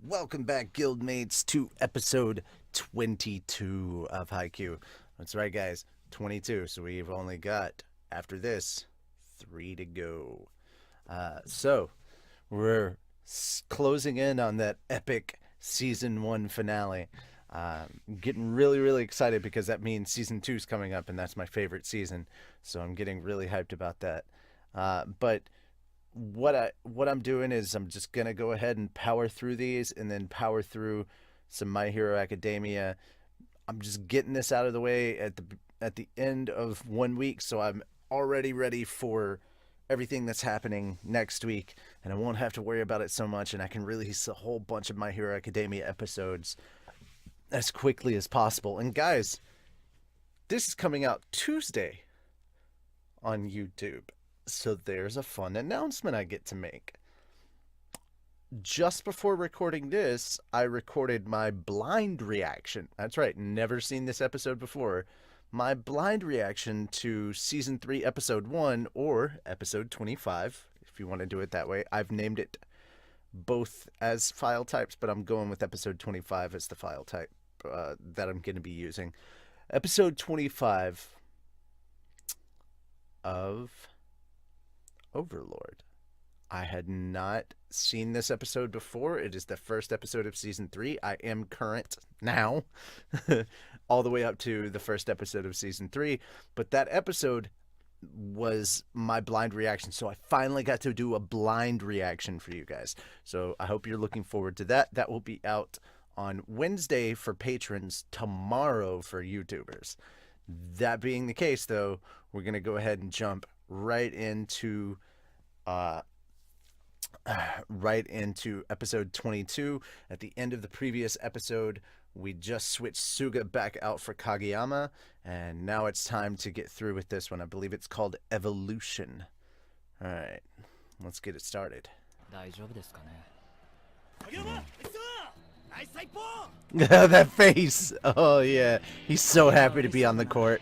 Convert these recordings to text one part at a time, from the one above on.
Welcome back, guildmates, to episode 22 of Haikyu. That's right, guys, 22. So we've only got, after this, 3 to go. So we're closing in on that epic season 1 finale. Getting really excited because that means season 2 is coming up, and that's my favorite season. So I'm getting really hyped about that. But what I'm doing is I'm just gonna go ahead and power through these, and then power through some My Hero Academia. I'm just getting this out of the way at the end of 1 week, so I'm already ready for everything that's happening next week, and I won't have to worry about it so much, and I can release a whole bunch of My Hero Academia episodes as quickly as possible. And guys, this is coming out Tuesday on YouTube. So there's a fun announcement I get to make. Just before recording this, I recorded my blind reaction. That's right, never seen this episode before. My blind reaction to Season 3, Episode 1, or Episode 25, if you want to do it that way. I've named it both as file types, but I'm going with Episode 25 as the file type that I'm going to be using. Episode 25 of Overlord. I had not seen this episode before. It is the first episode of season 3. I am current now, all the way up to the first episode of season 3. But that episode was my blind reaction, so I finally got to do a blind reaction for you guys. So I hope you're looking forward to that. That will be out on Wednesday for patrons, tomorrow for YouTubers. That being the case, though, we're going to go ahead and jump right into episode 22. At the end of the previous episode, we just switched Suga back out for Kageyama, and now it's time to get through with this one. I believe it's called Evolution. Alright, let's get it started. That face! Oh yeah, he's so happy to be on the court.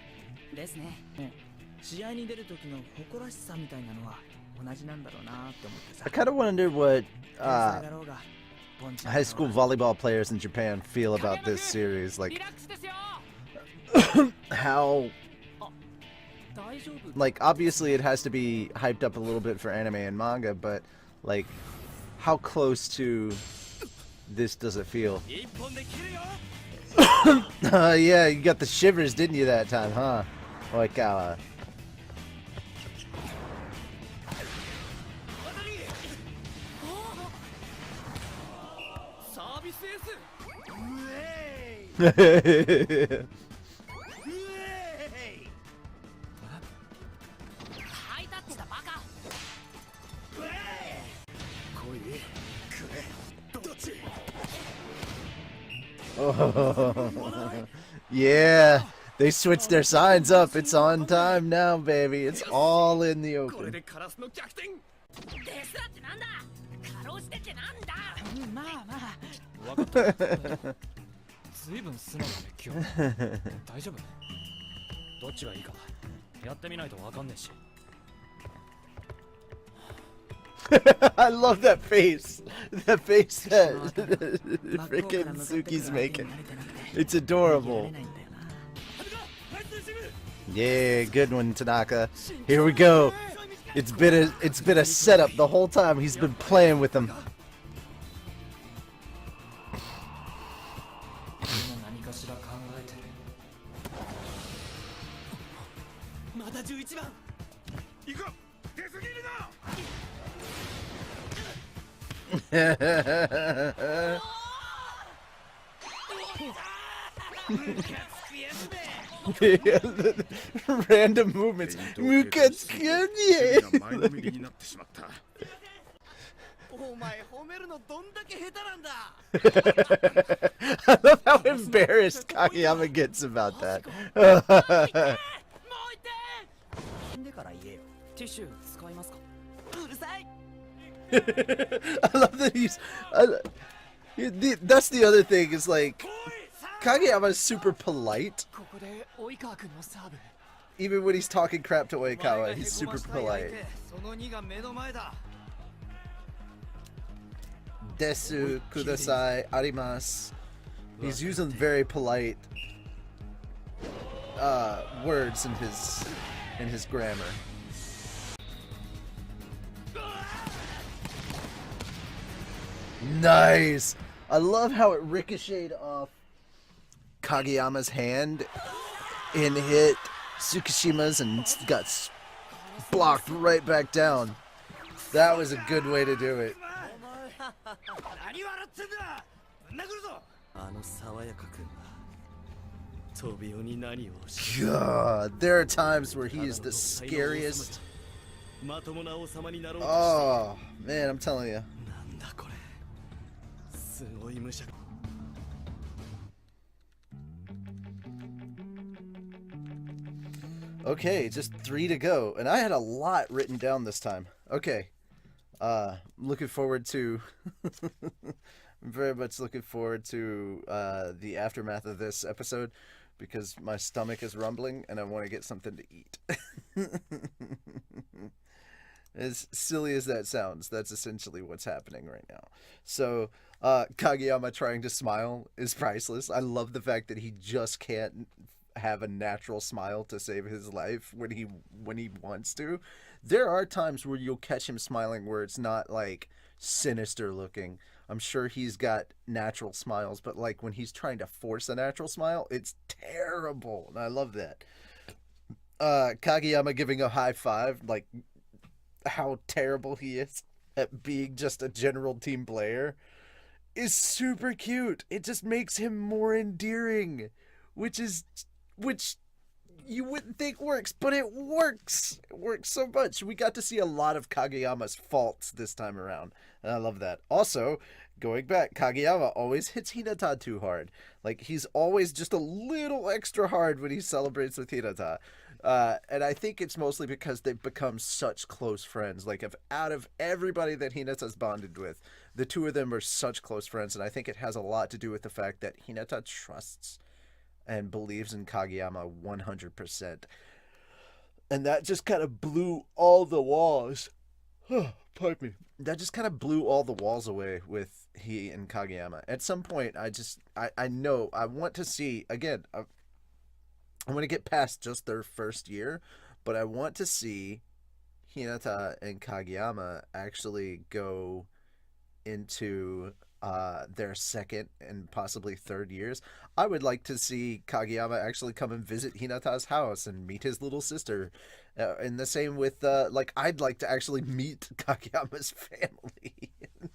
I kind of wonder what high school volleyball players in Japan feel about this series. Like, how... Like, obviously it has to be hyped up a little bit for anime and manga, but, like, how close to this does it feel? Yeah, you got the shivers, didn't you, that time, huh? Oikawa. Oh, yeah, they switched their signs up. It's on time now, baby. It's all in the open. I love that face. That face that freaking Suki's making. It's adorable. Yeah, good one, Tanaka. Here we go. It's been a setup the whole time. He's been playing with them. Random movements. I love how embarrassed Kageyama gets about that. I love that that's the other thing, is like, Kageyama is super polite. Even when he's talking crap to Oikawa, he's super polite. Desu kudasai arimasu. He's using very polite words in his grammar. Nice. I love how it ricocheted off Kageyama's hand and hit Tsukishima's and got blocked right back down. That was a good way to do it. God, there are times where he is the scariest. Oh, man, I'm telling you. Okay, just 3 to go. And I had a lot written down this time. Okay. Looking forward to... I'm very much looking forward to the aftermath of this episode because my stomach is rumbling and I want to get something to eat. As silly as that sounds, that's essentially what's happening right now. So, Kageyama trying to smile is priceless. I love the fact that he just can't have a natural smile to save his life when he wants to. There are times where you'll catch him smiling where it's not like sinister looking. I'm sure he's got natural smiles, but like when he's trying to force a natural smile, it's terrible. And I love that. Kageyama giving a high five, like how terrible he is at being just a general team player is super cute. It just makes him more endearing, which you wouldn't think works, but it works. It works so much. We got to see a lot of Kageyama's faults this time around, and I love that. Also, going back, Kageyama always hits Hinata too hard. Like, he's always just a little extra hard when he celebrates with Hinata. And I think it's mostly because they've become such close friends. Like, out of everybody that Hinata's bonded with, the two of them are such close friends, and I think it has a lot to do with the fact that Hinata trusts and believes in Kageyama 100%. And that just kind of blew all the walls. Pardon me. That just kind of blew all the walls away with he and Kageyama. At some point, I know, I want to see, again, I want to get past just their first year, but I want to see Hinata and Kageyama actually go into their second and possibly third years. I would like to see Kageyama actually come and visit Hinata's house and meet his little sister. And the same with, I'd like to actually meet Kageyama's family.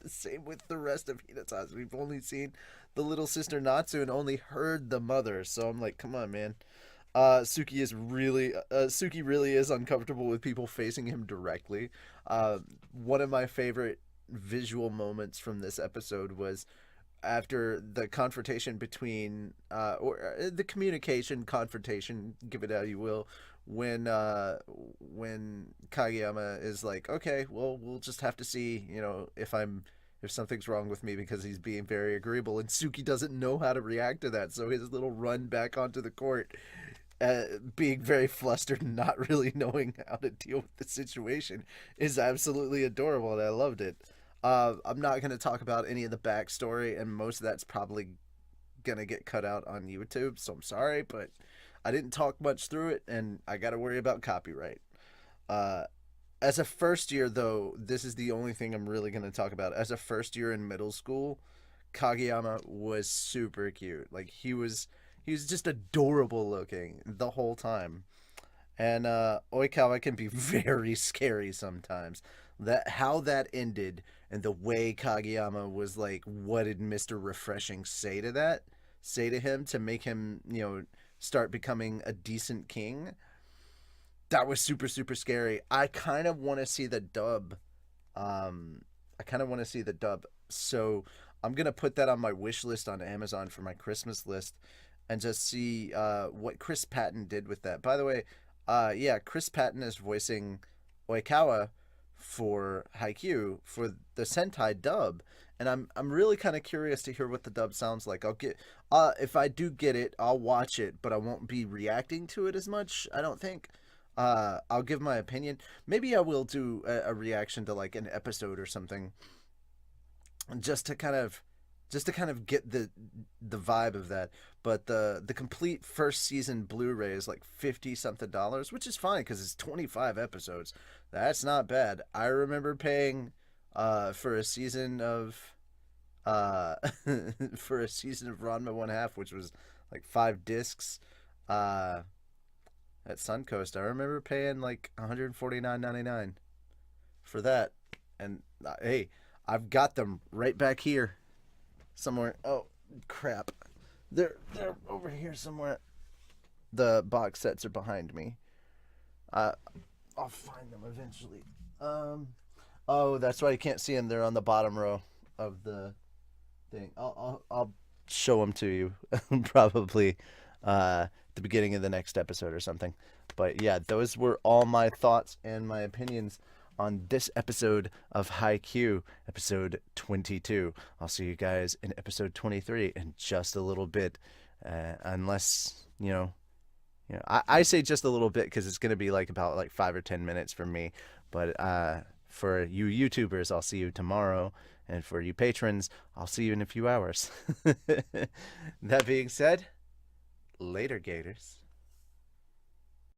The same with the rest of Hinata's. We've only seen the little sister Natsu and only heard the mother. So I'm like, come on, man. Suki really is uncomfortable with people facing him directly. One of my favorite visual moments from this episode was after the confrontation between or the communication confrontation, give it how you will, when Kageyama is like, okay, well, we'll just have to see, if something's wrong with me, because he's being very agreeable, and Suki doesn't know how to react to that, so his little run back onto the court, being very flustered and not really knowing how to deal with the situation, is absolutely adorable, and I loved it. I'm not going to talk about any of the backstory, and most of that's probably going to get cut out on YouTube, so I'm sorry, but I didn't talk much through it, and I got to worry about copyright. As a first year, though, this is the only thing I'm really going to talk about. As a first year in middle school, Kageyama was super cute. Like, he was just adorable looking the whole time. And Oikawa can be very scary sometimes. How that ended and the way Kageyama was like, what did Mr. Refreshing say to him to make him, start becoming a decent king? That was super, super scary. I kind of want to see the dub. So I'm going to put that on my wish list on Amazon for my Christmas list and just see what Chris Patton did with that. By the way, Chris Patton is voicing Oikawa for Haikyu for the Sentai dub, and I'm really kind of curious to hear what the dub sounds like. I'll get if I do get it, I'll watch it, but I won't be reacting to it as much, I don't think. I'll give my opinion. Maybe I will do a reaction to like an episode or something just to kind of get the vibe of that. But the complete first season Blu-ray is like 50 something dollars, which is fine because it's 25 episodes. That's not bad. I remember paying for a season of uh for a season of Ranma One Half, which was like 5 discs uh at Suncoast. I remember paying like 149.99 for that. And hey, I've got them right back here somewhere. Oh crap, they're over here somewhere. The box sets are behind me. Uh, I'll find them eventually. Um, oh, that's why you can't see them. They're on the bottom row of the thing. I'll show them to you probably the beginning of the next episode or something. But yeah, those were all my thoughts and my opinions on this episode of Haikyu, episode 22. I'll see you guys in episode 23 in just a little bit, unless I say just a little bit because it's gonna be like about like 5 or 10 minutes for me. But for you YouTubers, I'll see you tomorrow, and for you patrons, I'll see you in a few hours. That being said, later, Gators.